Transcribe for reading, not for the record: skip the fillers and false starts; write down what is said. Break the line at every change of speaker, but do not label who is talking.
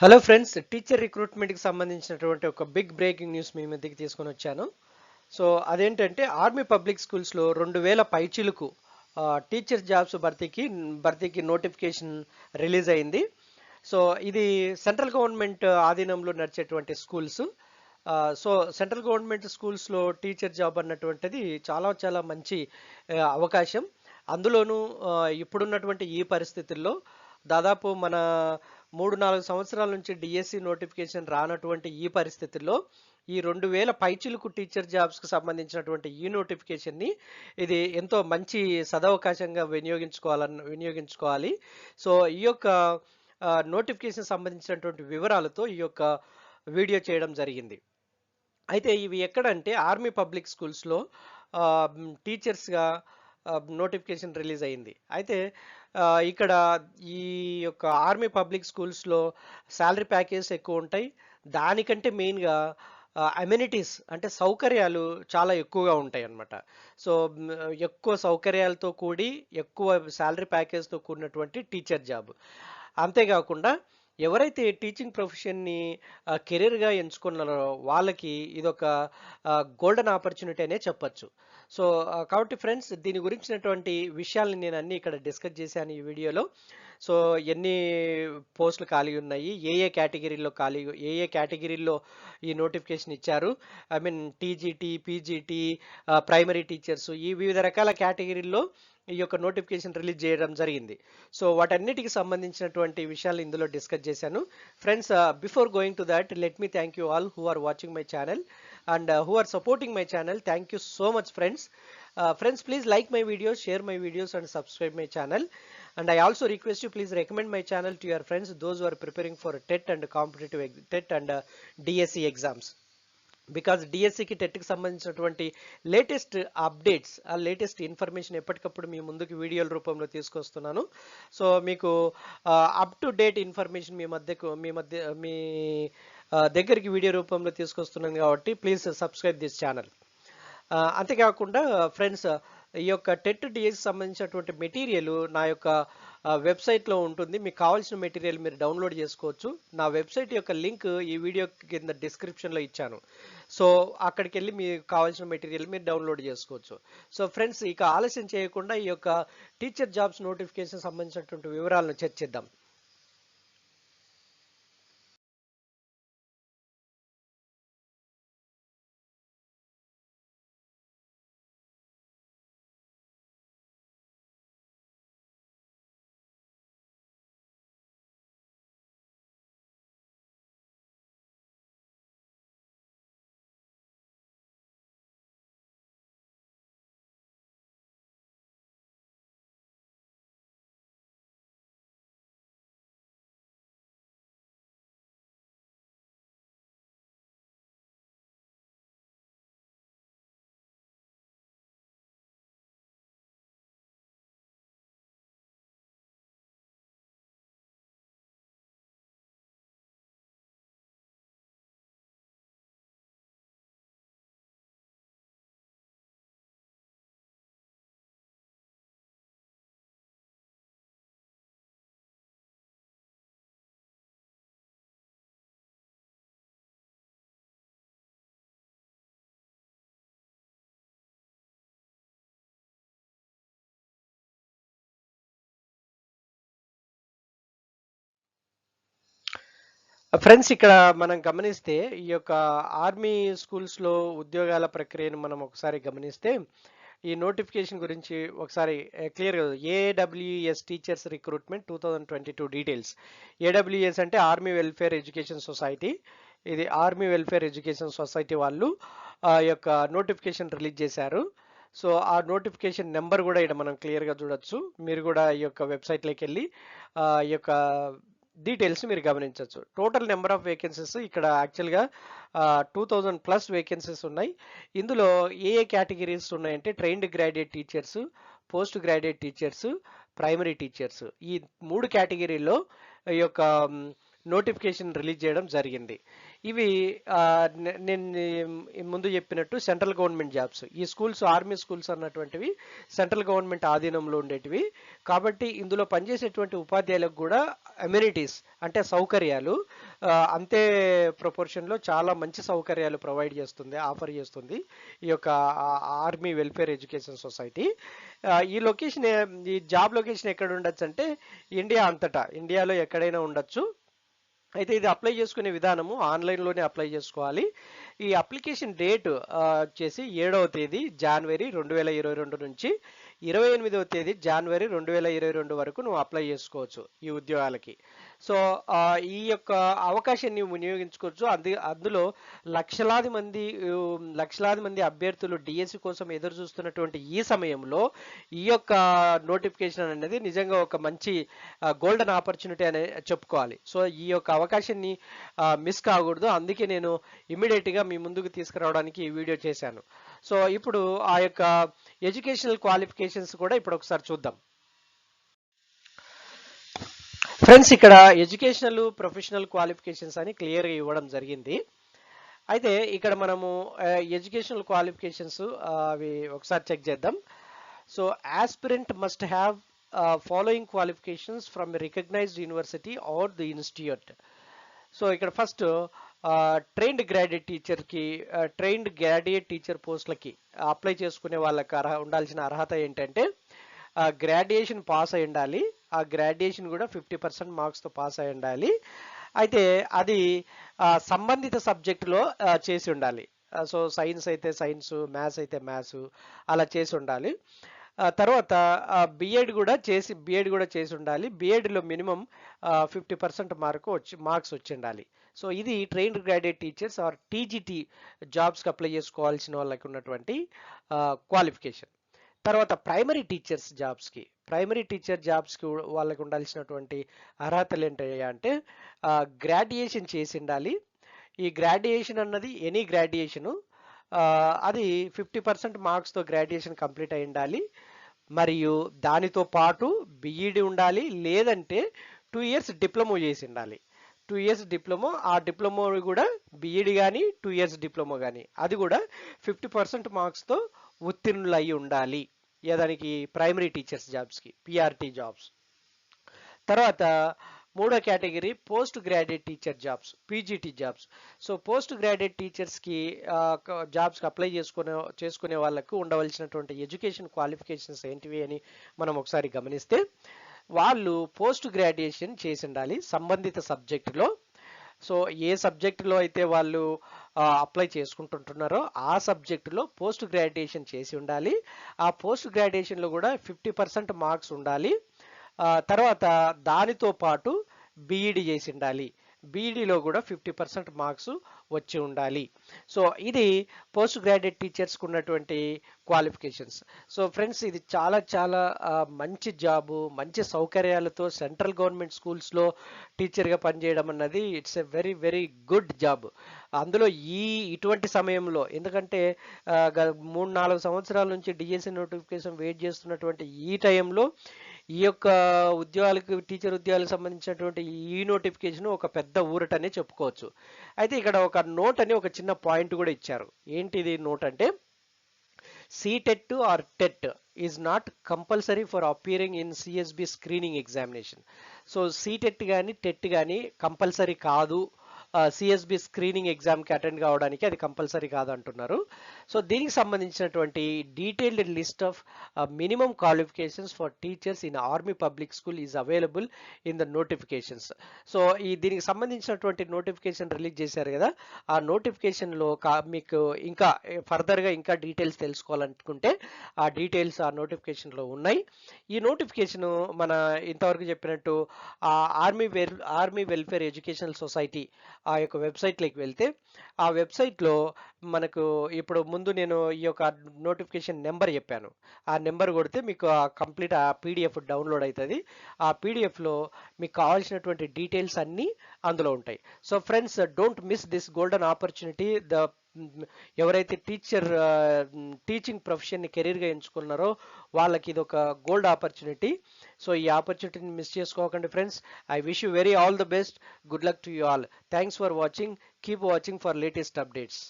Hello friends, teacher రిక్రూట్మెంట్కి సంబంధించినటువంటి ఒక big breaking news మీ మధ్యకి తీసుకొని వచ్చాను. సో అదేంటంటే ఆర్మీ పబ్లిక్ స్కూల్స్లో 2000 పైచిలుకు టీచర్ జాబ్స్ భర్తీకి నోటిఫికేషన్ రిలీజ్ అయింది. సో ఇది సెంట్రల్ గవర్నమెంట్ ఆధీనంలో నడిచేటువంటి స్కూల్స్. సో సెంట్రల్ గవర్నమెంట్ స్కూల్స్లో టీచర్ జాబ్ అన్నటువంటిది చాలా చాలా మంచి అవకాశం. అందులోనూ ఇప్పుడున్నటువంటి ఈ పరిస్థితుల్లో దాదాపు మన 3-4 సంవత్సరాల నుంచి డిఎస్సి నోటిఫికేషన్ రానటువంటి ఈ పరిస్థితుల్లో ఈ 2000 పైచిలుకు టీచర్ జాబ్స్కి సంబంధించినటువంటి ఈ నోటిఫికేషన్ని ఇది ఎంతో మంచి సదవకాశంగా వినియోగించుకోవాలి. సో ఈ యొక్క నోటిఫికేషన్ సంబంధించినటువంటి వివరాలతో ఈ యొక్క వీడియో చేయడం జరిగింది. అయితే ఇవి ఎక్కడంటే ఆర్మీ పబ్లిక్ స్కూల్స్లో టీచర్స్గా నోటిఫికేషన్ రిలీజ్ అయింది. అయితే ఇక్కడ ఈ యొక్క ఆర్మీ పబ్లిక్ స్కూల్స్లో శాలరీ ప్యాకేజ్ ఎక్కువ ఉంటాయి. దానికంటే మెయిన్గా అమ్యూనిటీస్ అంటే సౌకర్యాలు చాలా ఎక్కువగా ఉంటాయి అన్నమాట. సో ఎక్కువ సౌకర్యాలతో కూడి ఎక్కువ శాలరీ ప్యాకేజ్తో కూడినటువంటి టీచర్ జాబ్. అంతేకాకుండా ఎవరైతే టీచింగ్ ప్రొఫెషన్ని కెరీర్గా ఎంచుకున్నారో వాళ్ళకి ఇదొక గోల్డెన్ ఆపర్చునిటీ అనే చెప్పచ్చు. సో కాబట్టి ఫ్రెండ్స్, దీని గురించినటువంటి విషయాల్ని నేను అన్ని ఇక్కడ డిస్కస్ చేశాను ఈ వీడియోలో. సో ఎన్ని పోస్టులు ఖాళీ ఉన్నాయి, ఏ ఏ కేటగిరీల్లో ఈ నోటిఫికేషన్ ఇచ్చారు, I mean TGT, PGT, primary teachers, ఈ వివిధ రకాల కేటగిరీల్లో ఈ యొక్క నోటిఫికేషన్ రిలీజ్ చేయడం జరిగింది. సో వాటన్నిటికి సంబంధించినటువంటి విషయాలు ఇందులో డిస్కస్ చేశాను. Friends, before going to that, let me thank you all who are watching my channel and who are supporting my channel. Thank you so much, friends. Friends, please like my videos, share my videos and subscribe my channel. And I also request you, please recommend my channel to your friends, those who are preparing for TET and competitive TET and DSE exams. Because డిఎస్సికి టెట్కి సంబంధించినటువంటి latest updates, ఆ latest information ఎప్పటికప్పుడు మీ ముందుకు వీడియోల రూపంలో తీసుకొస్తున్నాను. So మీకు up to date information మీ దగ్గరికి వీడియో రూపంలో తీసుకొస్తున్నాను కాబట్టి ప్లీజ్ సబ్స్క్రైబ్ దిస్ ఛానల్. అంతేకాకుండా ఫ్రెండ్స్, ఈ యొక్క టెట్ డిఎస్కి సంబంధించినటువంటి మెటీరియల్ నా యొక్క వెబ్సైట్లో ఉంటుంది. మీకు కావాల్సిన మెటీరియల్ మీరు డౌన్లోడ్ చేసుకోవచ్చు. నా వెబ్సైట్ యొక్క లింక్ ఈ వీడియో కింద డిస్క్రిప్షన్లో ఇచ్చాను. సో అక్కడికి వెళ్ళి మీకు కావాల్సిన మెటీరియల్ మీరు డౌన్లోడ్ చేసుకోవచ్చు. సో ఫ్రెండ్స్, ఇక ఆలస్యం చేయకుండా ఈ యొక్క టీచర్ జాబ్స్ నోటిఫికేషన్ సంబంధించినటువంటి వివరాలను చర్చిద్దాం. ఫ్రెండ్స్, ఇక్కడ మనం గమనిస్తే ఈ యొక్క ఆర్మీ స్కూల్స్లో ఉద్యోగాల ప్రక్రియను మనం ఒకసారి గమనిస్తే ఈ నోటిఫికేషన్ గురించి ఒకసారి క్లియర్గా, AWS teachers recruitment 2022 details. AWS అంటే ఆర్మీ వెల్ఫేర్ ఎడ్యుకేషన్ సొసైటీ. ఇది ఆర్మీ వెల్ఫేర్ ఎడ్యుకేషన్ సొసైటీ వాళ్ళు ఈ యొక్క నోటిఫికేషన్ రిలీజ్ చేశారు. సో ఆ నోటిఫికేషన్ నెంబర్ కూడా ఇక్కడ మనం క్లియర్గా చూడొచ్చు. మీరు కూడా ఈ యొక్క వెబ్సైట్లోకి వెళ్ళి ఈ యొక్క డీటెయిల్స్ మీరు గమనించవచ్చు. టోటల్ నెంబర్ ఆఫ్ వేకెన్సీస్ ఇక్కడ యాక్చువల్గా 2000+ వేకెన్సీస్ ఉన్నాయి. ఇందులో ఏ ఏ కేటగిరీస్ ఉన్నాయంటే trained graduate teachers, post graduate teachers, primary teachers, ఈ 3 కేటగిరీల్లో ఈ యొక్క నోటిఫికేషన్ రిలీజ్ చేయడం జరిగింది. ఇవి నేను ముందు చెప్పినట్టు సెంట్రల్ గవర్నమెంట్ జాబ్స్. ఈ స్కూల్స్ ఆర్మీ స్కూల్స్ అన్నటువంటివి సెంట్రల్ గవర్నమెంట్ ఆధీనంలో ఉండేటివి. కాబట్టి ఇందులో పనిచేసేటువంటి ఉపాధ్యాయులకు కూడా అమ్యూనిటీస్ అంటే సౌకర్యాలు అంతే ప్రపోర్షన్లో చాలా మంచి సౌకర్యాలు ప్రొవైడ్ చేస్తుంది, ఆఫర్ చేస్తుంది ఈ యొక్క ఆర్మీ వెల్ఫేర్ ఎడ్యుకేషన్ సొసైటీ. ఈ జాబ్ లొకేషన్ ఎక్కడ ఉండొచ్చు అంటే ఇండియాలో ఎక్కడైనా ఉండొచ్చు. అయితే ఇది అప్లై చేసుకునే విధానము ఆన్లైన్లోనే అప్లై చేసుకోవాలి. ఈ అప్లికేషన్ డేట్ వచ్చేసి 7వ తేదీ జనవరి 2022 నుంచి 28వ తేదీ జనవరి 2022 వరకు నువ్వు అప్లై చేసుకోవచ్చు ఈ ఉద్యోగాలకి. సో ఈ యొక్క అవకాశాన్ని వినియోగించుకోవచ్చు. అందులో లక్షలాది మంది అభ్యర్థులు డిఎస్సి కోసం ఎదురు చూస్తున్నటువంటి ఈ సమయంలో ఈ యొక్క నోటిఫికేషన్ అనేది నిజంగా ఒక మంచి గోల్డెన్ ఆపర్చునిటీ అనే చెప్పుకోవాలి. సో ఈ యొక్క అవకాశాన్ని మిస్ కాకూడదు. అందుకే నేను ఇమ్మీడియట్గా మీ ముందుకు తీసుకురావడానికి ఈ వీడియో చేశాను. సో ఇప్పుడు ఆ యొక్క ఎడ్యుకేషనల్ క్వాలిఫికేషన్స్ కూడా ఇప్పుడు ఒకసారి చూద్దాం. ఫ్రెండ్స్, ఇక్కడ ఎడ్యుకేషనల్ ప్రొఫెషనల్ క్వాలిఫికేషన్స్ అని క్లియర్గా ఇవ్వడం జరిగింది. అయితే ఇక్కడ మనము ఎడ్యుకేషనల్ క్వాలిఫికేషన్స్ అవి ఒకసారి చెక్ చేద్దాం. So aspirant must have following qualifications from recognised university or the institute. So ఇక్కడ ఫస్ట్ ట్రైన్డ్ గ్రాడ్యుయేట్ టీచర్ పోస్టులకి అప్లై చేసుకునే వాళ్ళకి ఉండాల్సిన అర్హత ఏంటంటే గ్రాడ్యుయేషన్ పాస్ అయి ఉండాలి. ఆ గ్రాడ్యుయేషన్ కూడా 50% మార్క్స్తో పాస్ అయి ఉండాలి. అయితే అది సంబంధిత సబ్జెక్టులో చేసి ఉండాలి. సో సైన్స్ అయితే సైన్స్, మ్యాథ్స్ అయితే మ్యాథ్స్ అలా చేసి ఉండాలి. తర్వాత బిఎడ్ కూడా చేసి ఉండాలి. బిఎడ్లో మినిమం 50% మార్క్స్ వచ్చి ఉండాలి. సో ఇది trained graduate teachers or TGT జాబ్స్కి అప్లై చేసుకోవాల్సిన వాళ్ళకి ఉన్నటువంటి క్వాలిఫికేషన్. తర్వాత ప్రైమరీ టీచర్ జాబ్స్కి వాళ్ళకి ఉండాల్సినటువంటి అర్హతలు ఏంటంటే గ్రాడ్యుయేషన్ చేసి ఉండాలి. ఈ గ్రాడ్యుయేషన్ అన్నది ఎనీ గ్రాడ్యుయేషను, అది 50% మార్క్స్తో గ్రాడ్యుయేషన్ కంప్లీట్ అయి ఉండాలి. మరియు దానితో పాటు బిఈడి ఉండాలి, లేదంటే 2 years డిప్లొమా చేసి ఉండాలి. 2 years డిప్లొమా, ఆ డిప్లొమా కూడా బిఈడి కానీ 2 years డిప్లొమా కానీ అది కూడా 50% మార్క్స్తో ఉత్తీర్ణులు అయి ఉండాలి. దానికి ప్రైమరీ టీచర్స్ జాబ్స్కి, పిఆర్టీ జాబ్స్. తర్వాత మూడో category post graduate teacher jobs, PGT jobs. So post graduate టీచర్స్కి జాబ్స్కి అప్లై చేసుకునే వాళ్ళకు ఉండవలసినటువంటి ఎడ్యుకేషన్ క్వాలిఫికేషన్స్ ఏంటివి అని మనం ఒకసారి గమనిస్తే, వాళ్ళు పోస్ట్ గ్రాడ్యుయేషన్ చేసి ఉండాలి సంబంధిత సబ్జెక్టులో. సో ఏ సబ్జెక్టులో అయితే వాళ్ళు అప్లై చేసుకుంటుంటున్నారో ఆ సబ్జెక్టులో పోస్ట్ గ్రాడ్యుయేషన్ చేసి ఉండాలి. ఆ పోస్ట్ గ్రాడ్యుయేషన్లో కూడా 50% మార్క్స్ ఉండాలి. తర్వాత దానితో పాటు బిఈడి చేసి ఉండాలి. బీఈడీలో కూడా 50% మార్క్స్ వచ్చి ఉండాలి. సో ఇది పోస్ట్ గ్రాడ్యుయేట్ టీచర్స్కి ఉన్నటువంటి క్వాలిఫికేషన్స్. సో ఫ్రెండ్స్, ఇది చాలా చాలా మంచి జాబు, మంచి సౌకర్యాలతో సెంట్రల్ గవర్నమెంట్ స్కూల్స్లో టీచర్గా పనిచేయడం అన్నది it's a very very good job. అందులో ఇటువంటి సమయంలో, ఎందుకంటే 3-4 సంవత్సరాల నుంచి డిఎస్సి నోటిఫికేషన్ వెయిట్ చేస్తున్నటువంటి ఈ టైంలో ఈ యొక్క టీచర్ ఉద్యోగాలకు సంబంధించినటువంటి ఈ నోటిఫికేషన్ ఒక పెద్ద ఊరటనే చెప్పుకోవచ్చు. అయితే ఇక్కడ ఒక నోట్ అని ఒక చిన్న పాయింట్ కూడా ఇచ్చారు. ఏంటిది నోట్ అంటే, CTET or TET is not compulsory for appearing in CSB screening examination. So CTET కానీ TET కానీ కంపల్సరీ కాదు, సిఎస్బి స్క్రీనింగ్ ఎగ్జామ్కి అటెండ్ కావడానికి అది కంపల్సరీ కాదు అంటున్నారు. సో దీనికి సంబంధించినటువంటి detailed list of minimum qualifications for teachers in army public school is available in the notifications. So దీనికి సంబంధించినటువంటి నోటిఫికేషన్ రిలీజ్ చేశారు కదా, ఆ నోటిఫికేషన్లో మీకు ఇంకా ఫర్దర్గా ఇంకా డీటెయిల్స్ తెలుసుకోవాలనుకుంటే ఆ డీటెయిల్స్ ఆ నోటిఫికేషన్లో ఉన్నాయి. ఈ నోటిఫికేషన్ మన ఇంతవరకు చెప్పినట్టు ఆర్మీ వెల్ఫేర్ ఎడ్యుకేషనల్ సొసైటీ ఆ యొక్క వెబ్సైట్లోకి వెళ్తే, ఆ వెబ్సైట్లో మనకు ఇప్పుడు ముందు నేను ఈ యొక్క నోటిఫికేషన్ నెంబర్ చెప్పాను, ఆ నెంబర్ కొడితే మీకు కంప్లీట్ ఆ పీడిఎఫ్ డౌన్లోడ్ అవుతుంది. ఆ పీడిఎఫ్లో మీకు కావాల్సినటువంటి డీటెయిల్స్ అన్నీ అందులో ఉంటాయి. So friends, don't miss this golden opportunity. The ఎవరైతే టీచింగ్ ప్రొఫెషన్ని కెరీర్గా ఎంచుకున్నారో వాళ్ళకి ఇది ఒక గోల్డ్ ఆపర్చునిటీ. సో ఈ ఆపర్చునిటీని మిస్ చేసుకోకండి friends. I wish you very all the best. Good luck to you all. Thanks for watching. Keep watching for latest updates.